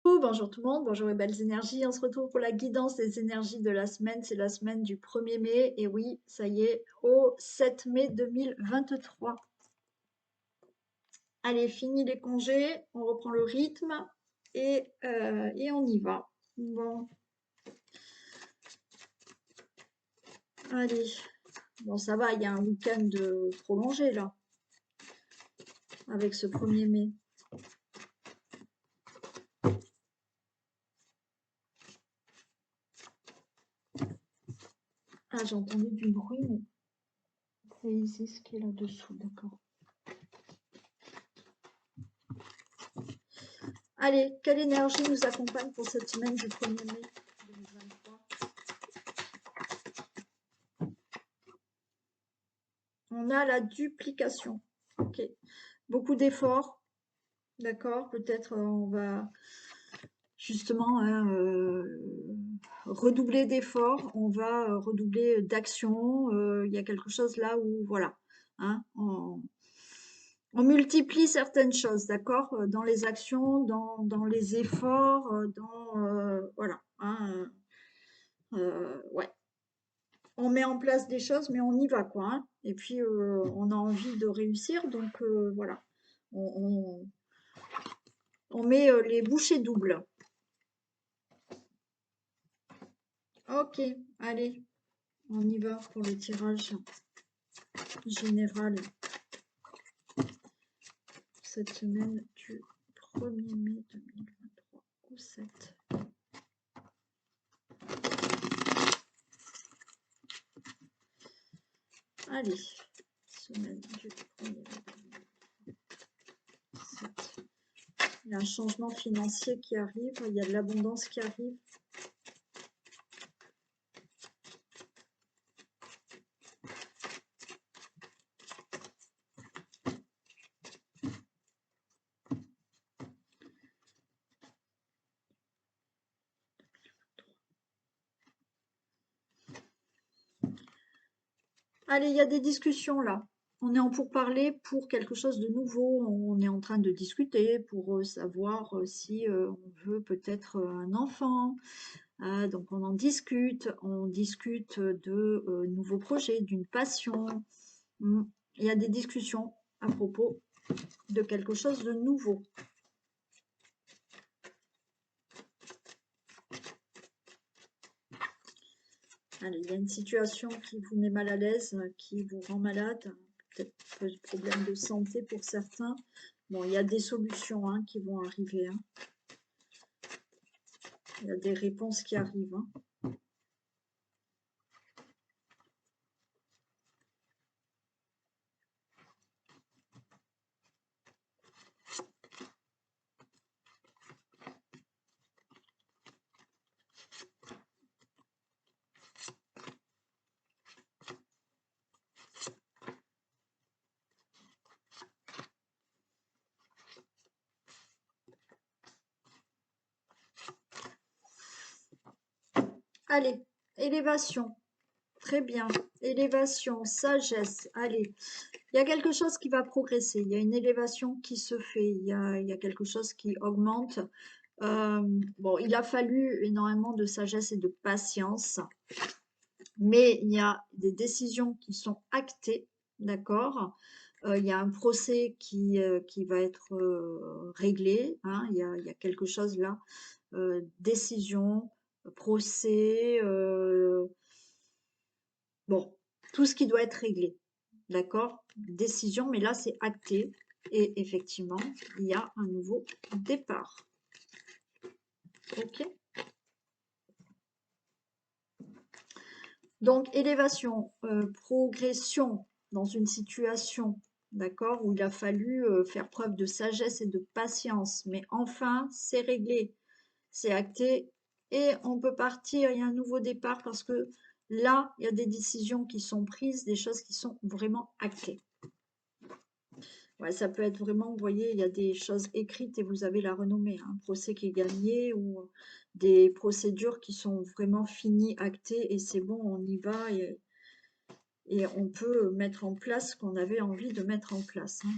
Bonjour tout le monde, bonjour les belles énergies. On se retrouve pour la guidance des énergies de la semaine. C'est la semaine du 1er mai. Et oui, ça y est, au 7 mai 2023. Allez, fini les congés, on reprend le rythme et on y va. Bon, allez. Bon, ça va, il y a un week-end prolongé là, avec ce 1er mai. Ah, j'ai entendu du bruit, mais c'est Isis qui est là-dessous, d'accord. Allez, quelle énergie nous accompagne pour cette semaine du 1er mai 2023? On a la duplication. Ok. Beaucoup d'efforts. D'accord. Peut-être on va justement redoubler d'efforts. On va redoubler d'action. Il y a quelque chose là où, voilà. Hein, on multiplie certaines choses, d'accord, dans les actions, dans les efforts, voilà. Hein, ouais. On met en place des choses, mais on y va, quoi. Hein. Et puis, on a envie de réussir, donc voilà. On, on met les bouchées doubles. Ok, allez, on y va pour le tirage général cette semaine du 1er mai 2023 au 7. Allez, semaine du 1er mai 7. Il y a un changement financier qui arrive, il y a de l'abondance qui arrive. Allez, il y a des discussions là. On est en pourparlers pour quelque chose de nouveau. On est en train de discuter pour savoir si on veut peut-être un enfant. Donc on en discute. On discute de nouveaux projets, d'une passion. Il y a des discussions à propos de quelque chose de nouveau. Allez, il y a une situation qui vous met mal à l'aise, qui vous rend malade, peut-être des problèmes de santé pour certains. Bon, il y a des solutions hein, qui vont arriver. Hein. Il y a des réponses qui arrivent. Hein. Allez, élévation. Très bien. Élévation, sagesse. Allez, il y a quelque chose qui va progresser. Il y a une élévation qui se fait. Il y a quelque chose qui augmente. Bon, il a fallu énormément de sagesse et de patience. Mais il y a des décisions qui sont actées, d'accord. Il y a un procès qui va être réglé. Hein, il y a quelque chose là. Décision, procès, bon, tout ce qui doit être réglé. D'accord? Décision, mais là, c'est acté. Et effectivement, il y a un nouveau départ. OK? Donc, élévation, progression dans une situation, d'accord, où il a fallu faire preuve de sagesse et de patience. Mais enfin, c'est réglé, c'est acté et on peut partir. Il y a un nouveau départ parce que là, il y a des décisions qui sont prises, des choses qui sont vraiment actées. Ouais, ça peut être vraiment, vous voyez, il y a des choses écrites et vous avez la renommée, hein, un procès qui est gagné ou des procédures qui sont vraiment finies, actées et c'est bon, on y va et on peut mettre en place ce qu'on avait envie de mettre en place. Hein.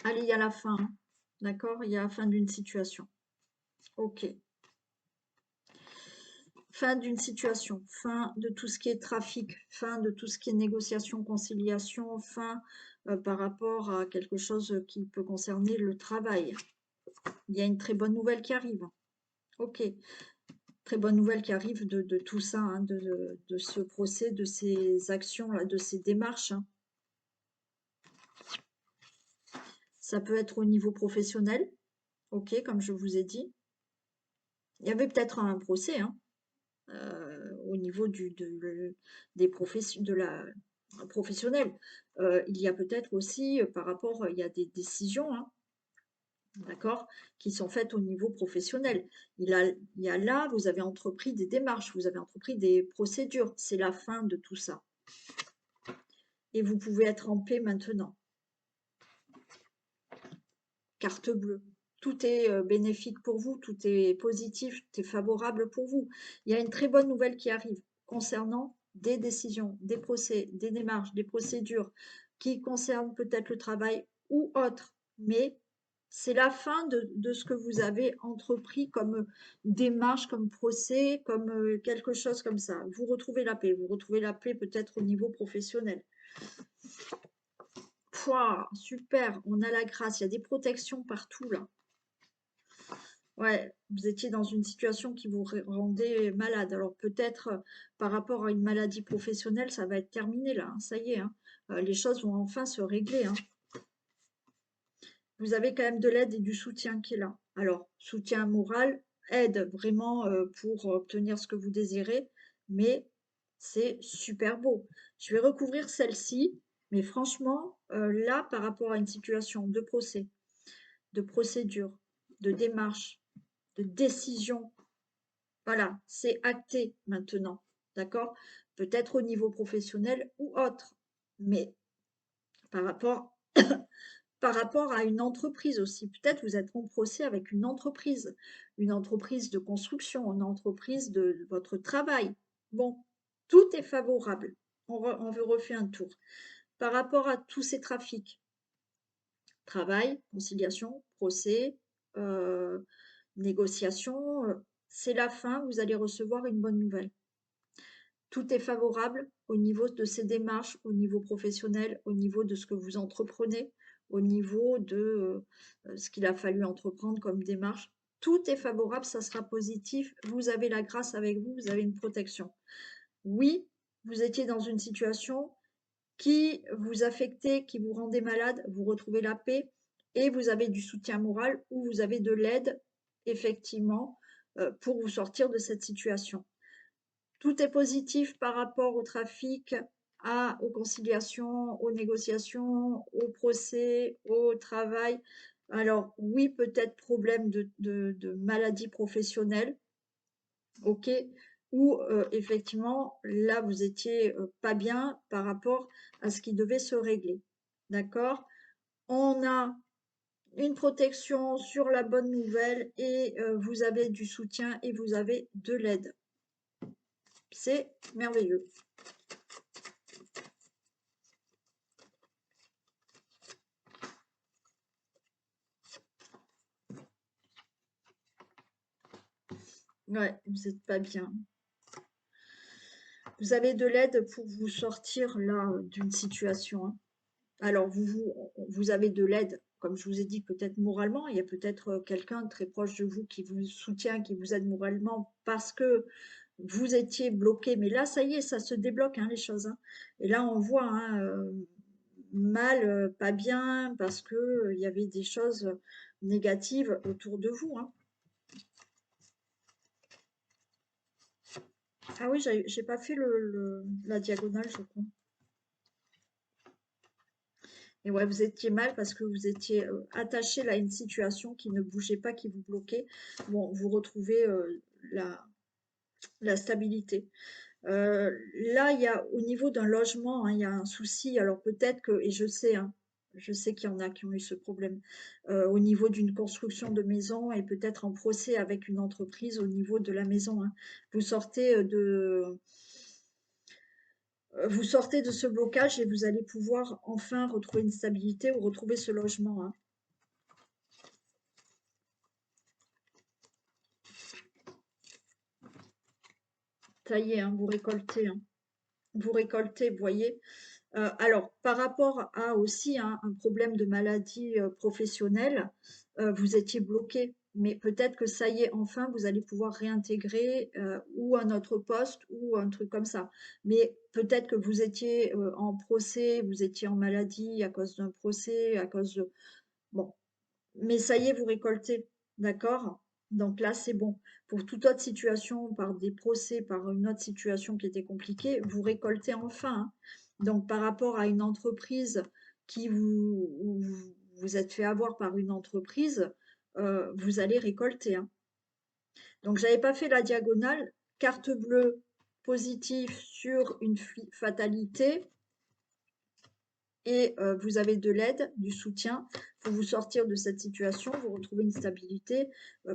Allez, il y a la fin, hein. D'accord? Il y a la fin d'une situation. Ok. Fin d'une situation, fin de tout ce qui est trafic, fin de tout ce qui est négociation, conciliation, fin par rapport à quelque chose qui peut concerner le travail. Il y a une très bonne nouvelle qui arrive. Ok. Très bonne nouvelle qui arrive de tout ça, hein, de ce procès, de ces actions-là, de ces démarches, hein. Ça peut être au niveau professionnel, ok, comme je vous ai dit. Il y avait peut-être un procès, hein, au niveau des de la professionnelle. Il y a peut-être aussi, par rapport, il y a des décisions, hein, d'accord, qui sont faites au niveau professionnel. Il y a là, vous avez entrepris des démarches, vous avez entrepris des procédures. C'est la fin de tout ça. Et vous pouvez être en paix maintenant. Carte bleue. Tout est bénéfique pour vous, tout est positif, tout est favorable pour vous. Il y a une très bonne nouvelle qui arrive concernant des décisions, des procès, des démarches, des procédures qui concernent peut-être le travail ou autre. Mais c'est la fin de ce que vous avez entrepris comme démarche, comme procès, comme quelque chose comme ça. Vous retrouvez la paix. Vous retrouvez la paix peut-être au niveau professionnel. Pouah, super, on a la grâce, il y a des protections partout là. Ouais, vous étiez dans une situation qui vous rendait malade. Alors peut-être par rapport à une maladie professionnelle, ça va être terminé là, hein, ça y est, hein. Les choses vont enfin se régler, hein. Vous avez quand même de l'aide et du soutien qui est là. Alors, soutien moral, aide vraiment pour obtenir ce que vous désirez, mais c'est super beau. Je vais recouvrir celle-ci, mais franchement, là, par rapport à une situation de procès, de procédure, de démarche, de décision, voilà, c'est acté maintenant, d'accord? Peut-être au niveau professionnel ou autre, mais par rapport par rapport à une entreprise aussi. Peut-être vous êtes en procès avec une entreprise de construction, une entreprise de votre travail. Bon, tout est favorable. On refait un tour. Par rapport à tous ces trafics, travail, conciliation, procès, euh, négociation, c'est la fin, vous allez recevoir une bonne nouvelle. Tout est favorable au niveau de ces démarches, au niveau professionnel, au niveau de ce que vous entreprenez, au niveau de ce qu'il a fallu entreprendre comme démarche. Tout est favorable, ça sera positif. Vous avez la grâce avec vous, vous avez une protection. Oui, vous étiez dans une situation qui vous affectait, qui vous rendait malade, vous retrouvez la paix et vous avez du soutien moral ou vous avez de l'aide, effectivement, pour vous sortir de cette situation. Tout est positif par rapport au trafic, aux conciliations, aux négociations, au procès, au travail. Alors oui, peut-être problème de maladie professionnelle, ok, ou effectivement, là, vous étiez pas bien par rapport à ce qui devait se régler. D'accord? On a une protection sur la bonne nouvelle et vous avez du soutien et vous avez de l'aide. C'est merveilleux. Ouais, vous n'êtes pas bien. Vous avez de l'aide pour vous sortir là d'une situation, hein. Alors, vous avez de l'aide, comme je vous ai dit, peut-être moralement. Il y a peut-être quelqu'un très proche de vous qui vous soutient, qui vous aide moralement parce que vous étiez bloqué. Mais là, ça y est, ça se débloque, hein, les choses, hein. Et là, on voit, hein, mal, pas bien, parce que il y avait des choses négatives autour de vous, hein. Ah oui, j'ai pas fait la diagonale, je crois. Et ouais, vous étiez mal parce que vous étiez attaché là, à une situation qui ne bougeait pas, qui vous bloquait. Bon, vous retrouvez la stabilité. Là, il y a au niveau d'un logement, hein, il y a un souci. Alors peut-être que, et je sais, hein, je sais qu'il y en a qui ont eu ce problème au niveau d'une construction de maison et peut-être en procès avec une entreprise au niveau de la maison, hein. Vous sortez vous sortez de ce blocage et vous allez pouvoir enfin retrouver une stabilité ou retrouver ce logement, hein. Ça y est, hein, vous récoltez. Hein. Vous récoltez, vous voyez. Alors, par rapport à aussi hein, un problème de maladie professionnelle, vous étiez bloqué. Mais peut-être que ça y est, enfin, vous allez pouvoir réintégrer ou un autre poste ou un truc comme ça. Mais peut-être que vous étiez en procès, vous étiez en maladie à cause d'un procès, à cause de... Bon, mais ça y est, vous récoltez, d'accord? Donc là, c'est bon. Pour toute autre situation, par des procès, par une autre situation qui était compliquée, vous récoltez enfin. Hein. Donc par rapport à une entreprise qui vous êtes fait avoir par une entreprise, vous allez récolter. Hein. Donc j'avais pas fait la diagonale. Carte bleue positive sur une fatalité et vous avez de l'aide, du soutien pour vous sortir de cette situation, vous retrouvez une stabilité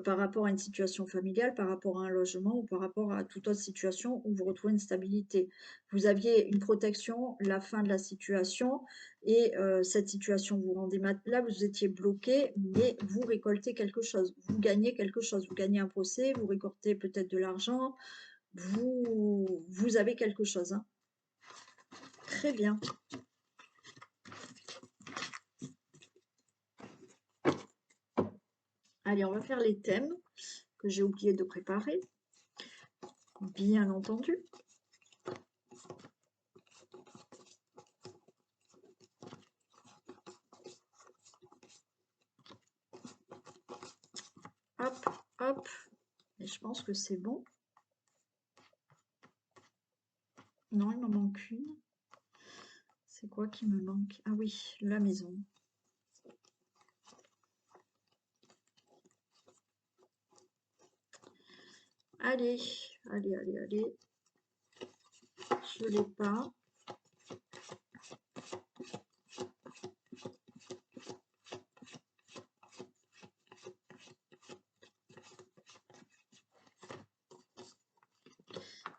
par rapport à une situation familiale, par rapport à un logement ou par rapport à toute autre situation où vous retrouvez une stabilité. Vous aviez une protection, la fin de la situation et cette situation vous rendez là, vous étiez bloqué, mais vous récoltez quelque chose, vous gagnez quelque chose, vous gagnez un procès, vous récoltez peut-être de l'argent, vous avez quelque chose. Hein. Très bien. Allez, on va faire les thèmes que j'ai oublié de préparer, bien entendu. Hop, hop. Et je pense que c'est bon. Non, il m'en manque une. C'est quoi qui me manque? Ah oui, la maison. Allez, allez, allez, allez. Je ne l'ai pas.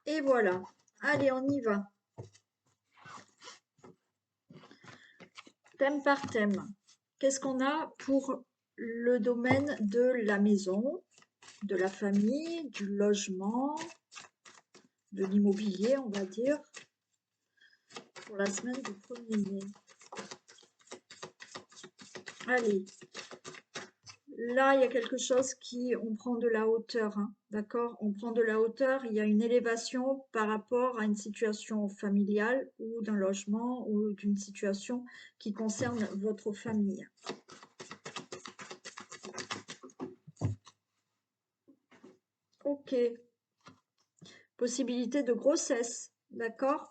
Et voilà. Allez, on y va. Thème par thème. Qu'est-ce qu'on a pour le domaine de la maison, de la famille, du logement, de l'immobilier, on va dire, pour la semaine du 1er mai. Allez, là, il y a quelque chose on prend de la hauteur, hein, d'accord? On prend de la hauteur, il y a une élévation par rapport à une situation familiale ou d'un logement ou d'une situation qui concerne votre famille. Ok. Possibilité de grossesse, d'accord?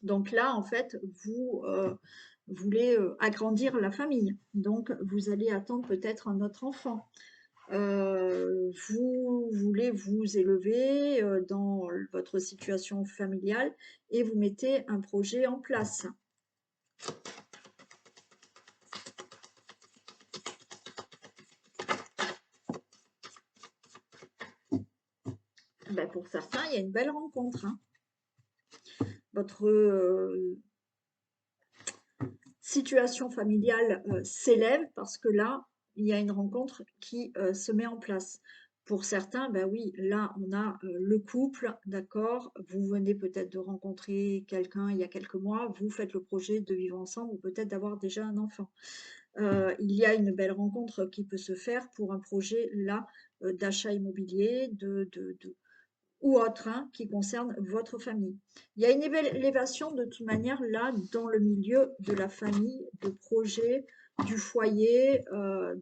Donc là, en fait, vous voulez agrandir la famille. Donc, vous allez attendre peut-être un autre enfant. Vous voulez vous élever dans votre situation familiale et vous mettez un projet en place. Ben, pour certains, il y a une belle rencontre. Hein. Votre situation familiale s'élève parce que là, il y a une rencontre qui se met en place. Pour certains, ben oui, là, on a le couple, d'accord, vous venez peut-être de rencontrer quelqu'un il y a quelques mois, vous faites le projet de vivre ensemble ou peut-être d'avoir déjà un enfant. Il y a une belle rencontre qui peut se faire pour un projet là d'achat immobilier, ou autre hein, qui concerne votre famille. Il y a une élévation de toute manière là dans le milieu de la famille, de projet, du foyer,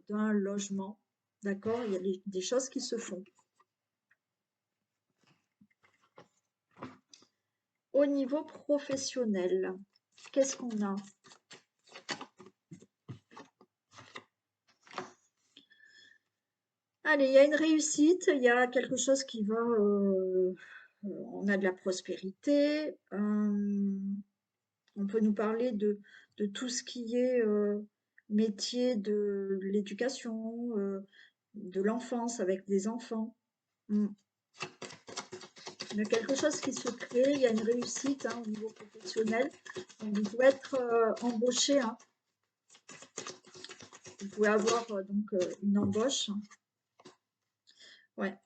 d'un logement. D'accord? Il y a des choses qui se font. Au niveau professionnel, qu'est-ce qu'on a? Allez, il y a une réussite, il y a quelque chose qui va... on a de la prospérité. On peut nous parler de tout ce qui est métier de l'éducation, de l'enfance avec des enfants. Mm. Il y a quelque chose qui se crée, il y a une réussite hein, au niveau professionnel. Donc, vous pouvez être embauché. Hein. Vous pouvez avoir donc une embauche. Ouais.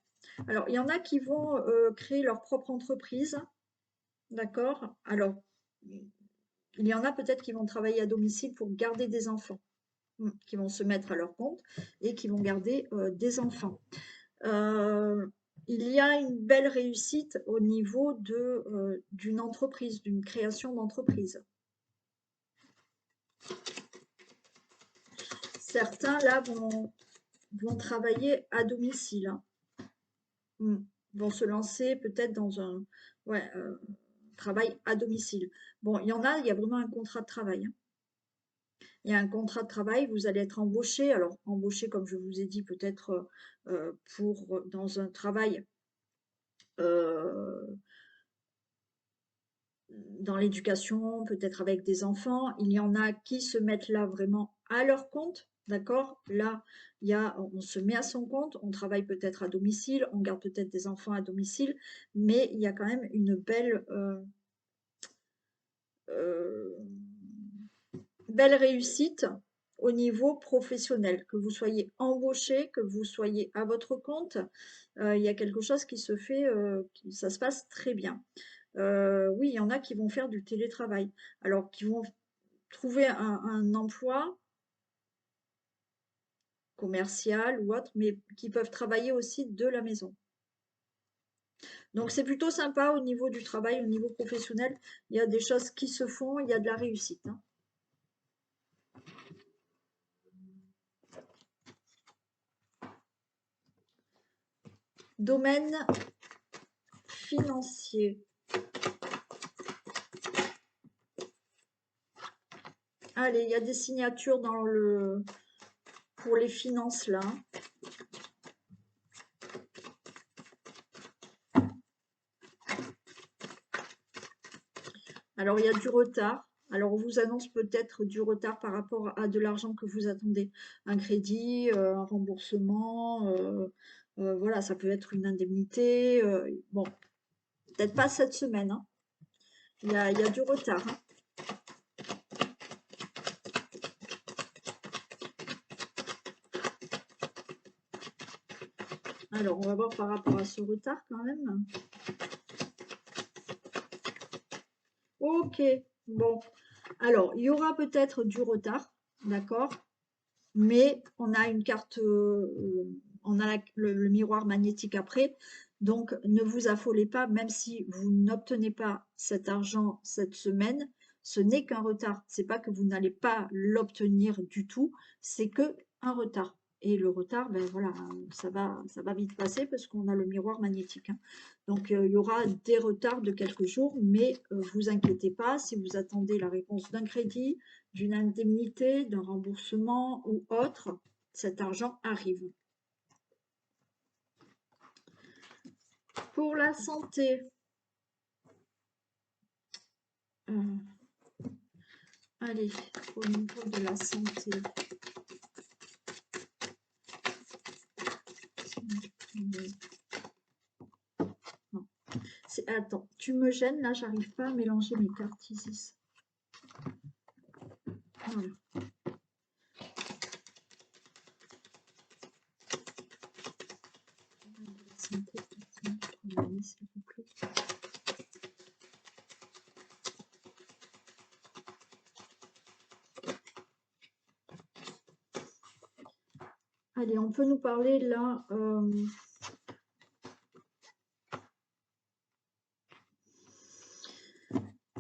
Alors, il y en a qui vont créer leur propre entreprise, d'accord? Alors, il y en a peut-être qui vont travailler à domicile pour garder des enfants, qui vont se mettre à leur compte et qui vont garder des enfants. Il y a une belle réussite au niveau d'une entreprise, d'une création d'entreprise. Certains, là, vont travailler à domicile, hein. Vont se lancer peut-être dans un ouais, travail à domicile. Bon, il y a vraiment un contrat de travail, hein. Il y a un contrat de travail, vous allez être embauché. Alors, embauché, comme je vous ai dit, peut-être dans un travail euh, dans l'éducation, peut-être avec des enfants. Il y en a qui se mettent là vraiment à leur compte, d'accord? Là, on se met à son compte, on travaille peut-être à domicile, on garde peut-être des enfants à domicile, mais il y a quand même une euh, belle réussite au niveau professionnel, que vous soyez embauché, que vous soyez à votre compte, il y a quelque chose qui se fait, ça se passe très bien. Oui, il y en a qui vont faire du télétravail, alors qui vont trouver un emploi commercial ou autre, mais qui peuvent travailler aussi de la maison. Donc c'est plutôt sympa au niveau du travail, au niveau professionnel. Il y a des choses qui se font, il y a de la réussite, hein. Domaine financier. Allez, il y a des signatures pour les finances là. Alors, il y a du retard. Alors, on vous annonce peut-être du retard par rapport à de l'argent que vous attendez. Un crédit, un remboursement, voilà, ça peut être une indemnité. Bon, peut-être pas cette semaine, hein. Il y a du retard, hein. Alors, on va voir par rapport à ce retard quand même. Ok, bon. Alors, il y aura peut-être du retard, d'accord? Mais on a une carte, on a le miroir magnétique après. Donc, ne vous affolez pas, même si vous n'obtenez pas cet argent cette semaine, ce n'est qu'un retard. C'est pas que vous n'allez pas l'obtenir du tout, c'est que un retard. Et le retard, ben voilà, ça va vite passer parce qu'on a le miroir magnétique, hein. Donc, il y aura des retards de quelques jours, mais vous inquiétez pas, si vous attendez la réponse d'un crédit, d'une indemnité, d'un remboursement ou autre, cet argent arrive. Pour la santé, euh, allez, au niveau de la santé, non. Attends, tu me gênes, là, j'arrive pas à mélanger mes cartes ici. Voilà. Santé, s'il vous plaît. Allez, on peut nous parler là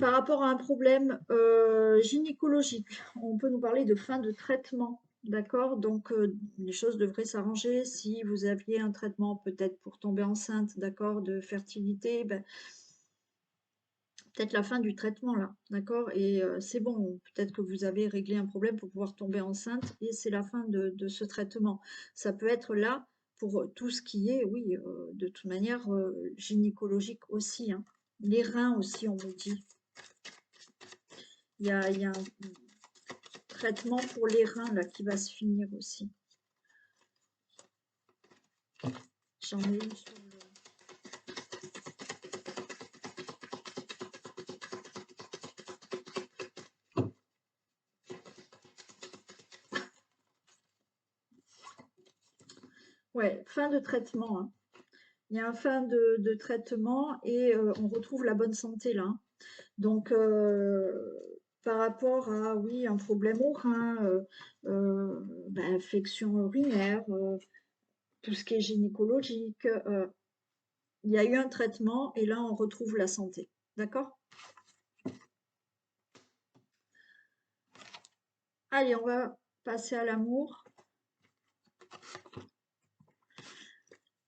par rapport à un problème gynécologique. On peut nous parler de fin de traitement, d'accord? Donc, les choses devraient s'arranger. Si vous aviez un traitement peut-être pour tomber enceinte, d'accord, de fertilité, ben, peut-être la fin du traitement là, d'accord? Et c'est bon, peut-être que vous avez réglé un problème pour pouvoir tomber enceinte et c'est la fin de ce traitement. Ça peut être là pour tout ce qui est, oui, de toute manière, gynécologique aussi, hein. Les reins aussi, on me dit. Il y a un traitement pour les reins là qui va se finir aussi. J'en ai une sur le... Ouais, fin de traitement, hein. il y a un fin de traitement et on retrouve la bonne santé là, hein. Donc, par rapport à, oui, un problème au rein, ben, infection urinaire, tout ce qui est gynécologique, il y a eu un traitement et là, on retrouve la santé. D'accord? Allez, on va passer à l'amour.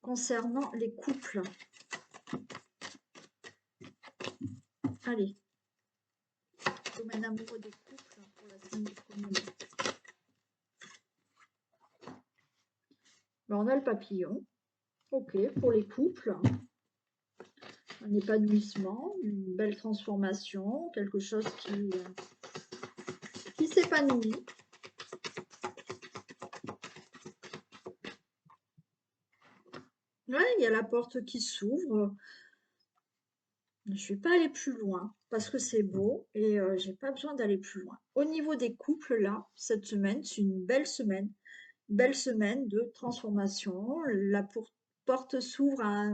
Concernant les couples. Allez, domaine amoureux des couples pour la semaine du 1er mai. Ben, on a le papillon. Ok, pour les couples. Un épanouissement, une belle transformation, quelque chose qui s'épanouit. Ouais, il y a la porte qui s'ouvre. Je ne vais pas aller plus loin parce que c'est beau et j'ai pas besoin d'aller plus loin. Au niveau des couples, là, cette semaine, c'est une belle semaine. Belle semaine de transformation. La porte s'ouvre à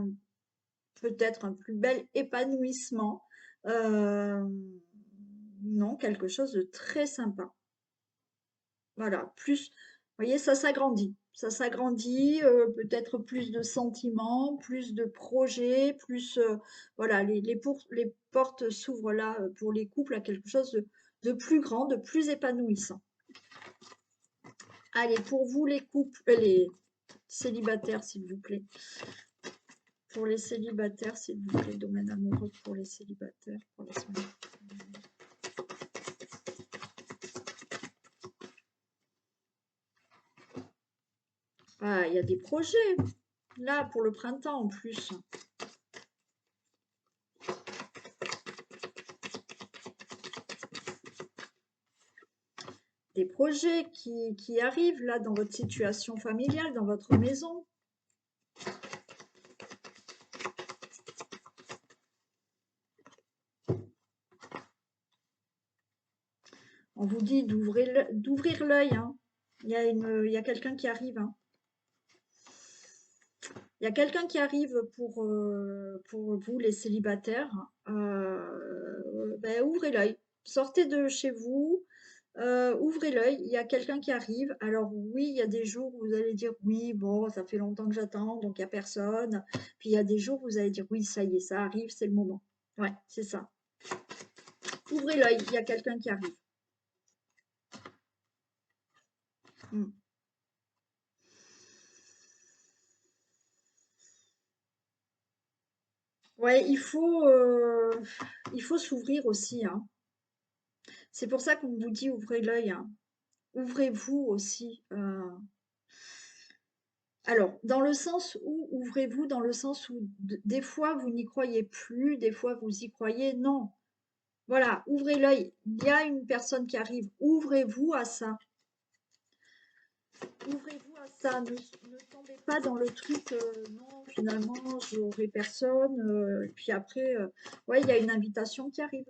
peut-être un plus bel épanouissement. Euh, non, quelque chose de très sympa. Voilà, plus, vous voyez, ça s'agrandit. Ça s'agrandit, peut-être plus de sentiments, plus de projets, plus, voilà, les portes s'ouvrent là pour les couples à quelque chose de plus grand, de plus épanouissant. Allez, pour vous les couples, les célibataires, s'il vous plaît. Pour les célibataires, s'il vous plaît, domaine amoureux pour les célibataires pour la semaine. Ah, il y a des projets, là, pour le printemps en plus. Des projets qui arrivent là dans votre situation familiale, dans votre maison. On vous dit d'ouvrir l'œil, hein. Il y a quelqu'un qui arrive, hein. Il y a quelqu'un qui arrive pour vous, les célibataires. Ben, ouvrez l'œil. Sortez de chez vous, ouvrez l'œil. Il y a quelqu'un qui arrive. Alors oui, il y a des jours où vous allez dire oui, bon, ça fait longtemps que j'attends, donc il n'y a personne. Puis il y a des jours où vous allez dire oui, ça y est, ça arrive, c'est le moment. Ouais, c'est ça. Ouvrez l'œil, il y a quelqu'un qui arrive. Hmm. Ouais, il faut s'ouvrir aussi, hein. C'est pour ça qu'on vous dit ouvrez l'œil, hein. Ouvrez-vous aussi. Alors, dans le sens où, ouvrez-vous dans le sens où des fois vous n'y croyez plus, des fois vous y croyez, non. Voilà, ouvrez l'œil. Il y a une personne qui arrive. Ouvrez-vous à ça. Ouvrez-vous à ça. Ne tombez pas dans le truc, non, finalement, j'aurai personne. Et puis après, ouais, il y a une invitation qui arrive.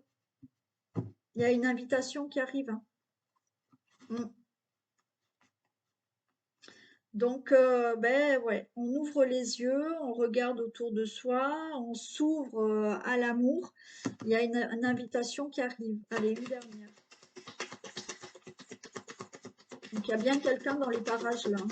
Il y a une invitation qui arrive, hein. Mm. Donc, ben ouais, on ouvre les yeux, on regarde autour de soi, on s'ouvre à l'amour. Il y a une invitation qui arrive. Allez, une dernière. Donc, il y a bien quelqu'un dans les parages là, hein.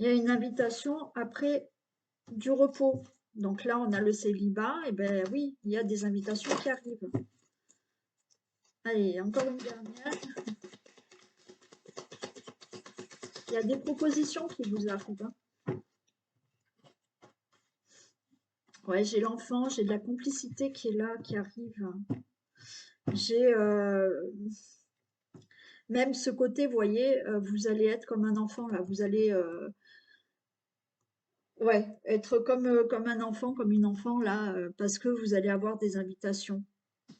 Il y a une invitation après du repos. Donc là, on a le célibat. Et ben oui, il y a des invitations qui arrivent. Allez, encore une dernière. Il y a des propositions qui vous arrivent, hein. Ouais, j'ai l'enfant, j'ai de la complicité qui est là, qui arrive. J'ai même ce côté, vous voyez, vous allez être comme un enfant là. Vous allez ouais, être comme un enfant, comme une enfant là, parce que vous allez avoir des invitations,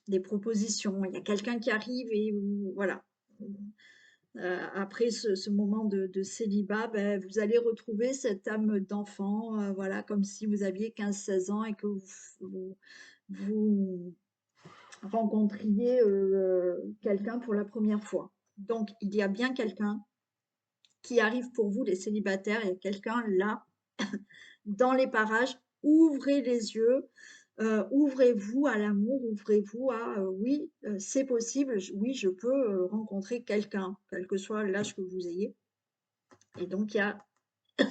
des propositions. Il y a quelqu'un qui arrive et voilà. Après ce moment de célibat, ben, vous allez retrouver cette âme d'enfant, voilà, comme si vous aviez 15-16 ans et que vous rencontriez quelqu'un pour la première fois. Donc, il y a bien quelqu'un qui arrive pour vous, les célibataires. Il y a quelqu'un là, dans les parages. Ouvrez les yeux, ouvrez-vous à l'amour, ouvrez-vous à oui, c'est possible, oui, je peux rencontrer quelqu'un, quel que soit l'âge que vous ayez. Et donc, il y a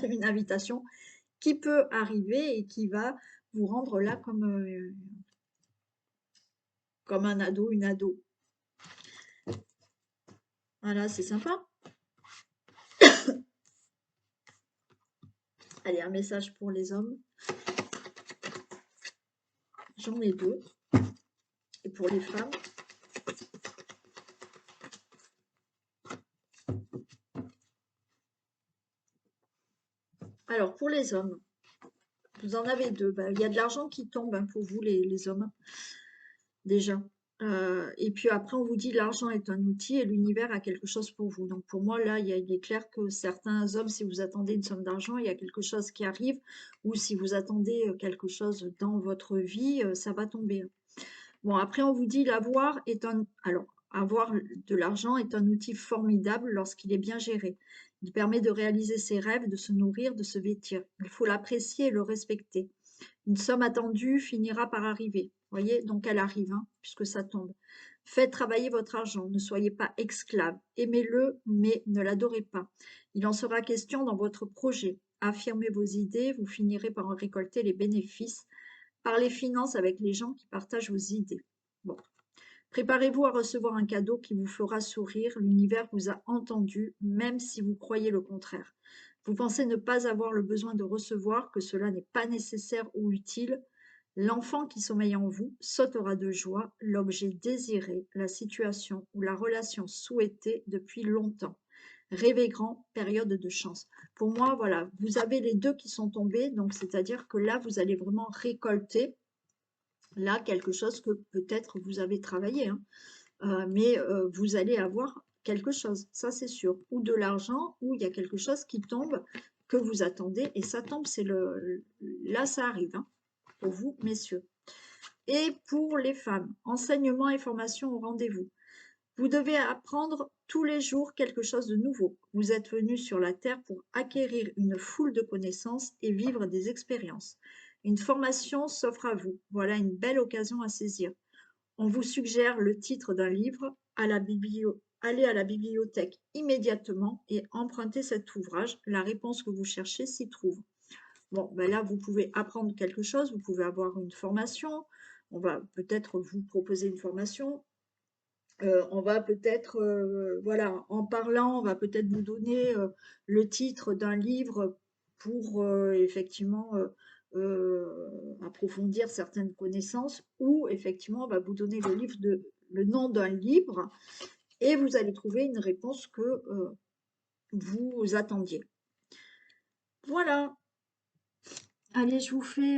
une invitation qui peut arriver et qui va vous rendre là comme un ado, une ado. Voilà, c'est sympa. Allez, un message pour les hommes. J'en ai deux. Et pour les femmes. Alors, pour les hommes, vous en avez deux. Ben, il y a de l'argent qui tombe hein, pour vous, les hommes, déjà. Et puis après, on vous dit l'argent est un outil et l'univers a quelque chose pour vous. Donc pour moi, là, il est clair que certains hommes, si vous attendez une somme d'argent, il y a quelque chose qui arrive. Ou si vous attendez quelque chose dans votre vie, ça va tomber. Bon, après, on vous dit l'avoir est un... Alors, avoir de l'argent est un outil formidable lorsqu'il est bien géré. Il permet de réaliser ses rêves, de se nourrir, de se vêtir. Il faut l'apprécier et le respecter. Une somme attendue finira par arriver. Vous voyez, donc elle arrive, hein, puisque ça tombe. Faites travailler votre argent, ne soyez pas esclave. Aimez-le, mais ne l'adorez pas. Il en sera question dans votre projet. Affirmez vos idées, vous finirez par en récolter les bénéfices. Parlez finances avec les gens qui partagent vos idées. Bon. Préparez-vous à recevoir un cadeau qui vous fera sourire. L'univers vous a entendu, même si vous croyez le contraire. Vous pensez ne pas avoir le besoin de recevoir, que cela n'est pas nécessaire ou utile. L'enfant qui sommeille en vous sautera de joie, l'objet désiré, la situation ou la relation souhaitée depuis longtemps. Rêvez grand, période de chance. Pour moi, voilà, vous avez les deux qui sont tombés, donc c'est-à-dire que là, vous allez vraiment récolter là quelque chose que peut-être vous avez travaillé, hein, mais vous allez avoir quelque chose, ça c'est sûr, ou de l'argent, ou il y a quelque chose qui tombe que vous attendez, et ça tombe, c'est là ça arrive, hein, pour vous, messieurs. Et pour les femmes, enseignement et formation au rendez-vous. Vous devez apprendre tous les jours quelque chose de nouveau. Vous êtes venu sur la Terre pour acquérir une foule de connaissances et vivre des expériences. Une formation s'offre à vous. Voilà une belle occasion à saisir. On vous suggère le titre d'un livre. Allez à la bibliothèque immédiatement et empruntez cet ouvrage. La réponse que vous cherchez s'y trouve. Bon, ben là, vous pouvez apprendre quelque chose, vous pouvez avoir une formation. On va peut-être vous proposer une formation. On va peut-être, voilà, en parlant, on va peut-être vous donner le titre d'un livre pour effectivement approfondir certaines connaissances, ou effectivement, on va vous donner le nom d'un livre et vous allez trouver une réponse que vous attendiez. Voilà. Allez, je vous fais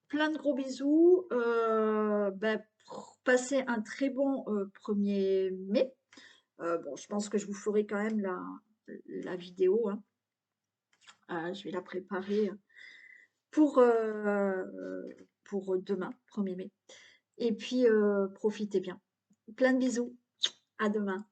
plein de gros bisous. Passez un très bon 1er mai. Bon, je pense que je vous ferai quand même la vidéo, hein. Je vais la préparer pour, pour demain, 1er mai. Et puis, profitez bien. Plein de bisous. À demain.